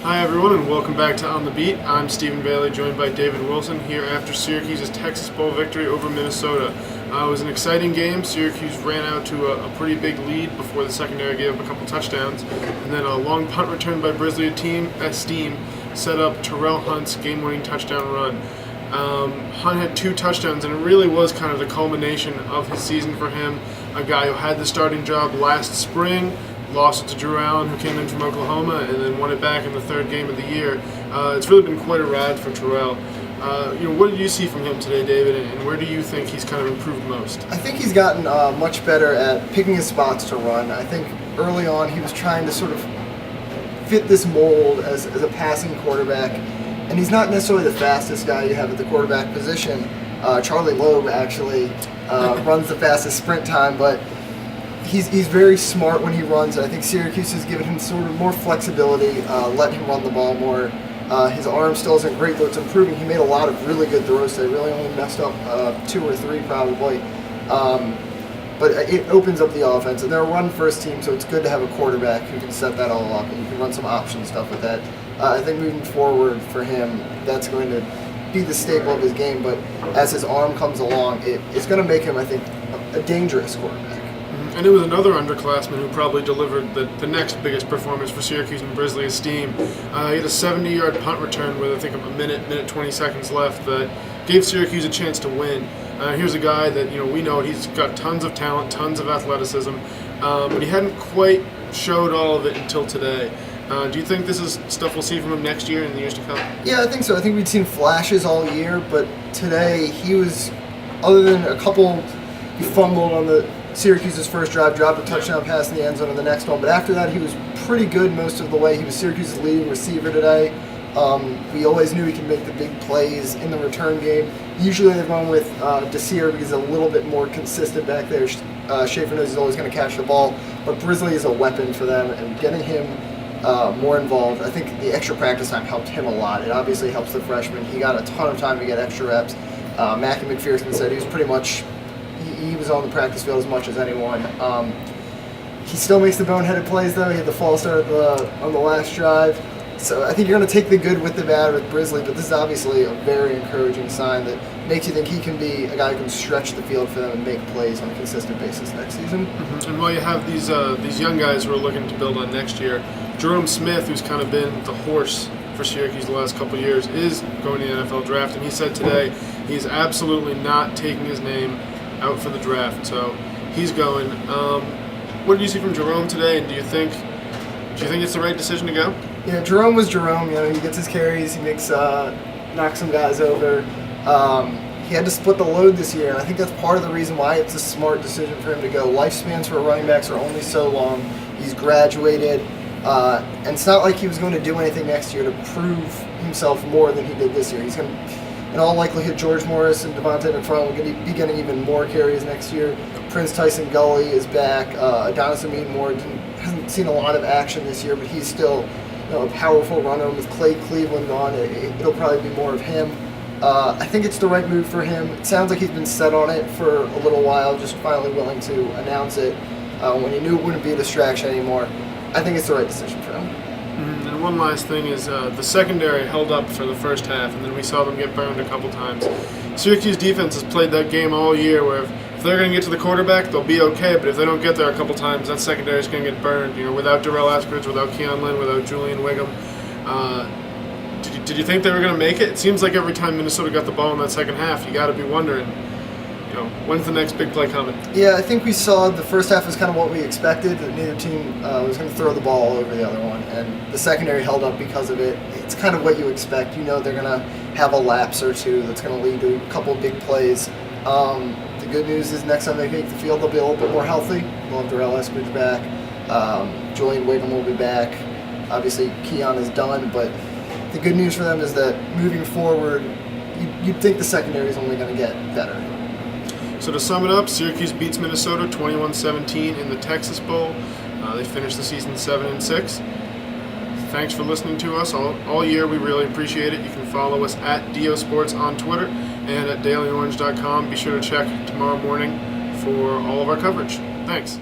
Hi everyone, and welcome back to On the Beat. I'm Stephen Bailey, joined by David Wilson here after Syracuse's Texas Bowl victory over Minnesota. It was an exciting game. Syracuse ran out to a pretty big lead before the secondary gave up a couple touchdowns, and then a long punt return by Brisley team Steam set up Terrell Hunt's game-winning touchdown run. Hunt had 2 touchdowns, and it really was kind of the culmination of his season for him. A guy who had the starting job last spring, lost it to Drew Allen, who came in from Oklahoma, and then won it back in the 3rd game of the year. It's really been quite a ride for Terrell. What did you see from him today, David, and where do you think he's kind of improved most? I think he's gotten much better at picking his spots to run. I think early on he was trying to sort of fit this mold as a passing quarterback, and he's not necessarily the fastest guy you have at the quarterback position. Charlie Loeb actually runs the fastest sprint time, but he's very smart when he runs. I think Syracuse has given him sort of more flexibility, let him run the ball more. His arm still isn't great, though it's improving. He made a lot of really good throws today, really only messed up 2 or 3 probably. But it opens up the offense, and they're a run-first team, so it's good to have a quarterback who can set that all up, and you can run some option stuff with that. I think moving forward for him, that's going to be the staple of his game, but as his arm comes along, it's going to make him, I think, a dangerous quarterback. And it was another underclassman who probably delivered the next biggest performance for Syracuse and Brisley Steam. He had a 70-yard punt return with, I think, a minute 20 seconds left that gave Syracuse a chance to win. Here's a guy that we know he's got tons of talent, tons of athleticism, but he hadn't quite showed all of it until today. Do you think this is stuff we'll see from him next year and in the years to come? Yeah, I think so. I think we'd seen flashes all year, but today he was, other than a couple, he fumbled on the Syracuse's first drive, dropped a touchdown pass in the end zone on the next one, but after that he was pretty good most of the way. He was Syracuse's leading receiver today. We always knew he could make the big plays in the return game. Usually they've gone with Desir because he's a little bit more consistent back there. Schaefer knows he's always going to catch the ball, but Brisley is a weapon for them, and getting him more involved, I think the extra practice time helped him a lot. It obviously helps the freshman. He got a ton of time to get extra reps. Mackie McPherson said he was pretty much he was on the practice field as much as anyone. He still makes the boneheaded plays, though. He had the false start on the last drive. So I think you're going to take the good with the bad with Brisley, but this is obviously a very encouraging sign that makes you think he can be a guy who can stretch the field for them and make plays on a consistent basis next season. Mm-hmm. And while you have these young guys who are looking to build on next year, Jerome Smith, who's kind of been the horse for Syracuse the last couple of years, is going to the NFL draft, and he said today he's absolutely not taking his name out for the draft, so he's going. What did you see from Jerome today, and do you think it's the right decision to go? Yeah, Jerome was Jerome. He gets his carries, he makes knocks some guys over. He had to split the load this year, and I think that's part of the reason why it's a smart decision for him to go. Lifespans for running backs are only so long. He's graduated, and it's not like he was going to do anything next year to prove himself more than he did this year. He's going to, in all likelihood, George Morris and Devontae McFarland will be getting even more carries next year. Prince Tyson Gully is back. Adonis Amin Moore hasn't seen a lot of action this year, but he's still a powerful runner. With Clay Cleveland gone, it'll probably be more of him. I think it's the right move for him. It sounds like he's been set on it for a little while, just finally willing to announce it when he knew it wouldn't be a distraction anymore. I think it's the right decision for him. And one last thing is the secondary held up for the first half, and then we saw them get burned a couple times. Syracuse defense has played that game all year where if they're going to get to the quarterback, they'll be okay, but if they don't get there a couple times, that secondary is going to get burned. Without Darrell Askridge, without Keon Lynn, without Julian Wiggum. Did you think they were going to make it? It seems like every time Minnesota got the ball in that second half, you got to be wondering, when's the next big play coming? Yeah, I think we saw the first half was kind of what we expected, that neither team was going to throw the ball all over the other one, and the secondary held up because of it. It's kind of what you expect. They're going to have a lapse or two that's going to lead to a couple of big plays. The good news is next time they make the field, they'll be a little bit more healthy. They'll have Darrell Askridge back. Julian Wiggum will be back. Obviously, Keon is done, but the good news for them is that moving forward, you'd think the secondary is only going to get better. So to sum it up, Syracuse beats Minnesota 21-17 in the Texas Bowl. They finished the season 7-6. Thanks for listening to us all year. We really appreciate it. You can follow us at DO Sports on Twitter and at dailyorange.com. Be sure to check tomorrow morning for all of our coverage. Thanks.